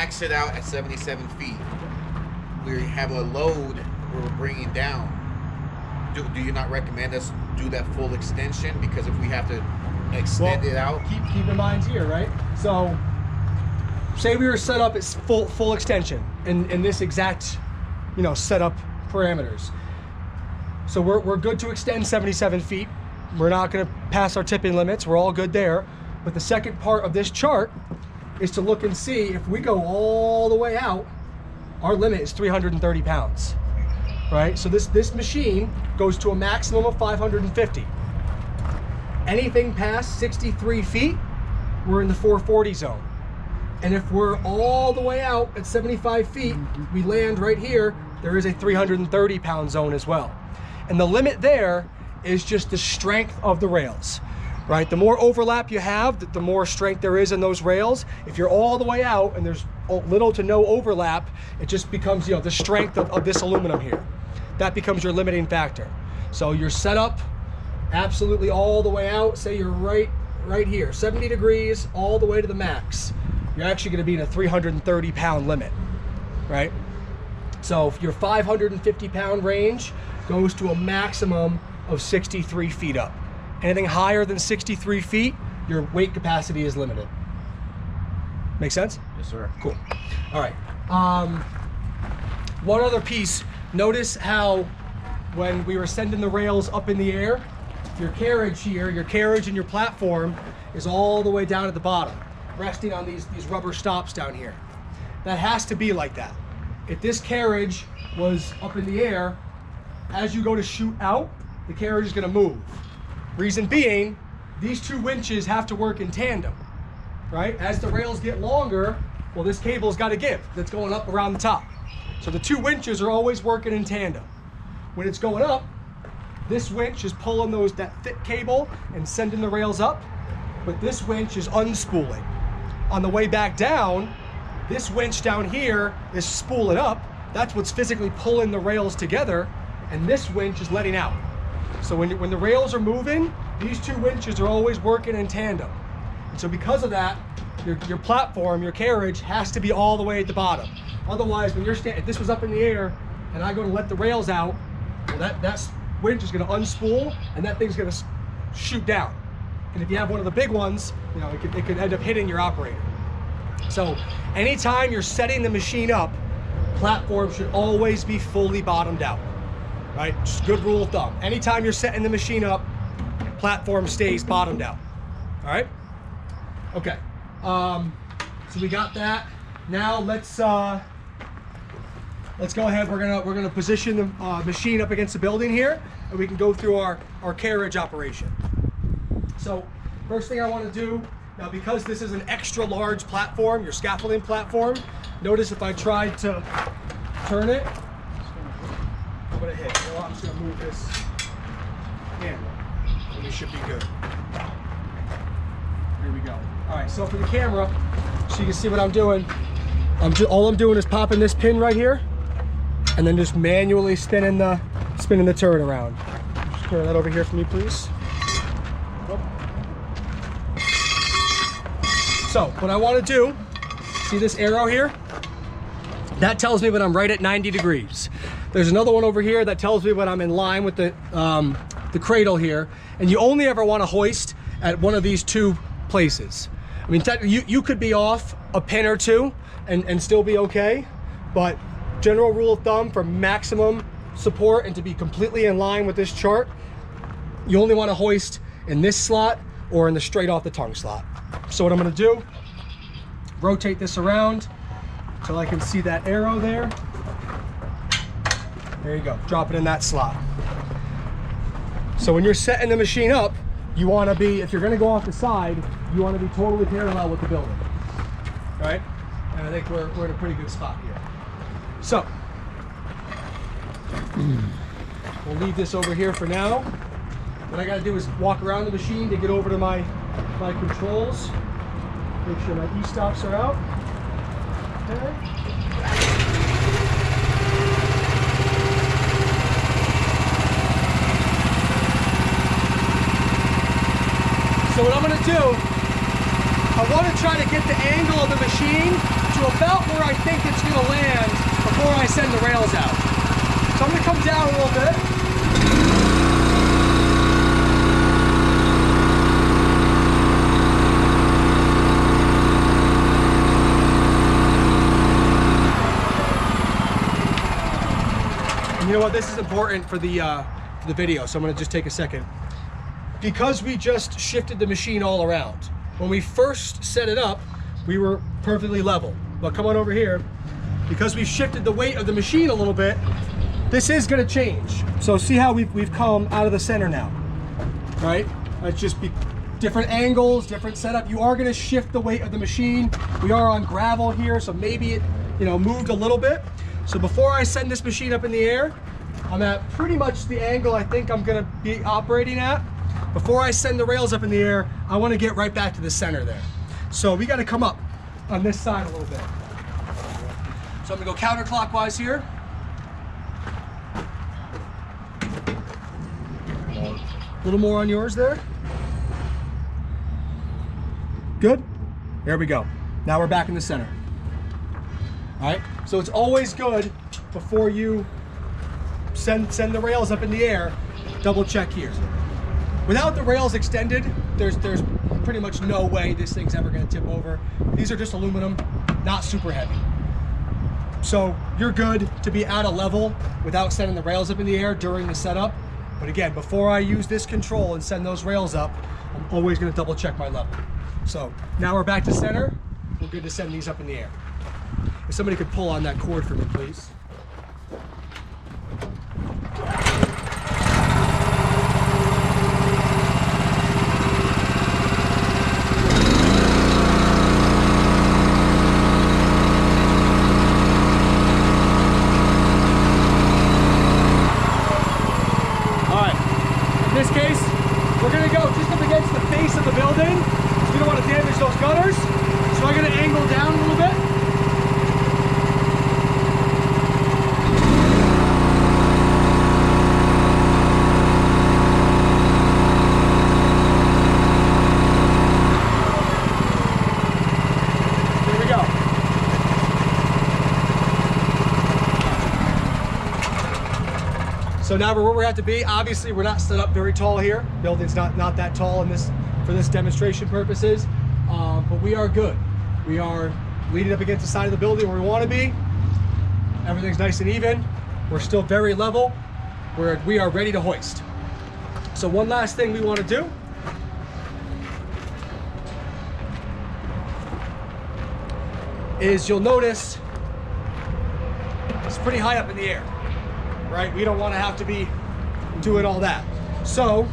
max it out at 77 feet. We have a load we're bringing down. Do you not recommend us do that full extension? Because if we have to extend it out. Keep in mind here, right? So say we were set up as full extension in this exact, setup parameters. So we're good to extend 77 feet. We're not going to pass our tipping limits. We're all good there. But the second part of this chart is to look and see if we go all the way out, our limit is 330 pounds, right? So this machine goes to a maximum of 550. Anything past 63 feet, we're in the 440 zone. And if we're all the way out at 75 feet, we land right here, there is a 330 pound zone as well. And the limit there is just the strength of the rails, right? The more overlap you have, the more strength there is in those rails. If you're all the way out and there's little to no overlap, it just becomes, the strength of this aluminum here. That becomes your limiting factor. So you're set up absolutely all the way out. Say you're right here, 70 degrees, all the way to the max. You're actually gonna be in a 330 pound limit, right? So your 550 pound range goes to a maximum of 63 feet up. Anything higher than 63 feet, your weight capacity is limited. Make sense? Yes, sir. Cool. All right. One other piece. Notice how when we were sending the rails up in the air, your carriage here, your carriage and your platform is all the way down at the bottom, resting on these rubber stops down here. That has to be like that. If this carriage was up in the air, as you go to shoot out, the carriage is going to move. Reason being, these two winches have to work in tandem, right? As the rails get longer, well, this cable's got to give. That's going up around the top. So the two winches are always working in tandem. When it's going up, this winch is pulling that thick cable and sending the rails up, but this winch is unspooling. On the way back down, this winch down here is spooling up. That's what's physically pulling the rails together, and this winch is letting out. So when the rails are moving, these two winches are always working in tandem. And so because of that, your platform, your carriage has to be all the way at the bottom. Otherwise, when if this was up in the air and I go to let the rails out, well, that winch is going to unspool and that thing's going to shoot down. And if you have one of the big ones, it could end up hitting your operator. So anytime you're setting the machine up, platform should always be fully bottomed out. Right? Just good rule of thumb. Anytime you're setting the machine up, platform stays bottomed out. All right? Okay. So we got that. Now let's go ahead. We're gonna position the machine up against the building here, and we can go through our carriage operation. So first thing I want to do now, because this is an extra large platform, your scaffolding platform. Notice if I tried to turn it. I'm gonna hit. Well, I'm just gonna move this handle, and we should be good. Here we go. All right. So for the camera, so you can see what I'm doing. All I'm doing is popping this pin right here, and then just manually spinning the turret around. Just turn that over here for me, please. So what I want to do, see this arrow here? That tells me when I'm right at 90 degrees. There's another one over here that tells me when I'm in line with the cradle here. And you only ever want to hoist at one of these two places. I mean, you could be off a pin or two and still be okay. But general rule of thumb for maximum support and to be completely in line with this chart, you only want to hoist in this slot or in the straight off the tongue slot. So what I'm going to do, rotate this around until I can see that arrow there. There you go, drop it in that slot. So when you're setting the machine up, you want to be, if you're going to go off the side, you want to be totally parallel with the building. All right? And I think we're in a pretty good spot here. So, we'll leave this over here for now. What I got to do is walk around the machine to get over to my controls. Make sure my e-stops are out. Okay. So what I'm going to do, I want to try to get the angle of the machine to to about where I think it's going to land before I send the rails out. So I'm going to come down a little bit. And you know what? This is important for the video, so I'm going to just take a second. Because we just shifted the machine all around, when we first set it up, we were perfectly level. But come on over here. Because we've shifted the weight of the machine a little bit, this is going to change. So see how we've come out of the center now, right? It's just different angles, different setup. You are going to shift the weight of the machine. We are on gravel here, so maybe it, you know, moved a little bit. So before I send this machine up in the air, I'm at pretty much the angle I think I'm going to be operating at. Before I send the rails up in the air, I want to get right back to the center there. So we got to come up on this side a little bit. So I'm going to go counterclockwise here. A little more on yours there. Good. There we go. Now we're back in the center. All right. So it's always good before you send the rails up in the air, double check here. Without the rails extended, there's pretty much no way this thing's ever going to tip over. These are just aluminum, not super heavy. So you're good to be at a level without sending the rails up in the air during the setup. But again, before I use this control and send those rails up, I'm always going to double check my level. So now we're back to center. We're good to send these up in the air. If somebody could pull on that cord for me, please. In this case, we're going to go just up against the face of the building. We don't want to damage those gutters. So I'm going to angle down a little bit. There we go. So now we're where we have to be. Obviously, we're not set up very tall here. Building's not that tall in this for this demonstration purposes, but we are good. We are leaning up against the side of the building where we want to be. Everything's nice and even. We're still very level. We are ready to hoist. So one last thing we want to do is you'll notice it's pretty high up in the air. Right? We don't want to have to be doing all that. So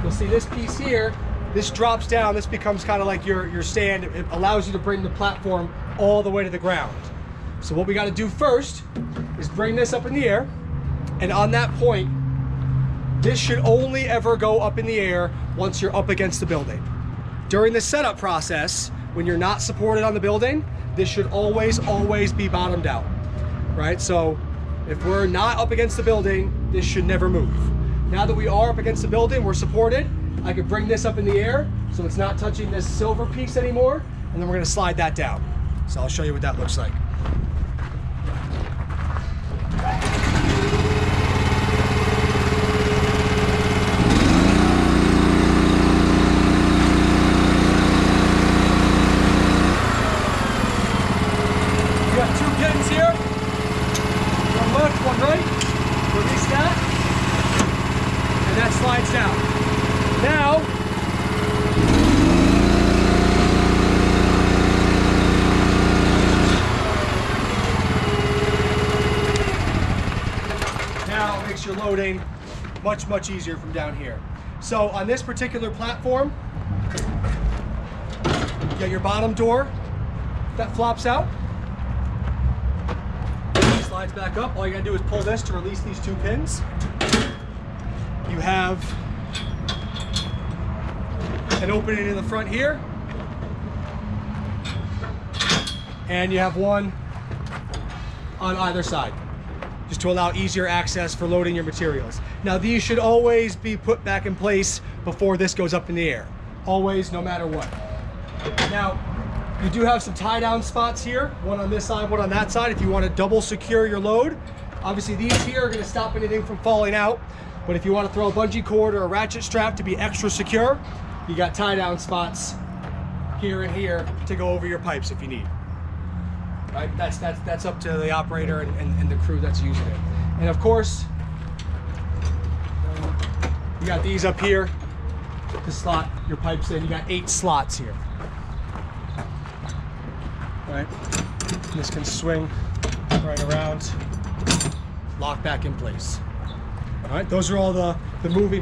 you'll see this piece here, this drops down, this becomes kind of like your stand. It allows you to bring the platform all the way to the ground. So what we got to do first is bring this up in the air, and on that point, this should only ever go up in the air once you're up against the building. During the setup process, when you're not supported on the building, this should always be bottomed out, right? So if we're not up against the building, this should never move. Now that we are up against the building, we're supported, I could bring this up in the air so it's not touching this silver piece anymore, and then we're gonna slide that down. So I'll show you what that looks like. We got two pins here. One left, one right. Release that. And that slides down. Now, it makes your loading much easier from down here. So on this particular platform, you got your bottom door that flops out. Slides back up. All you gotta do is pull this to release these two pins. You have an opening in the front here, and you have one on either side, just to allow easier access for loading your materials. Now these should always be put back in place before this goes up in the air. Always, no matter what. Now, You do have some tie down spots here, one on this side, one on that side, if you want to double secure your load. Obviously these here are going to stop anything from falling out, but if you want to throw a bungee cord or a ratchet strap to be extra secure, you got tie down spots here and here to go over your pipes if you need. Right? That's up to the operator and the crew that's using it. And of course, you got these up here to slot your pipes in. You got 8 slots here. Right? This can swing right around, lock back in place. All right, those are all the moving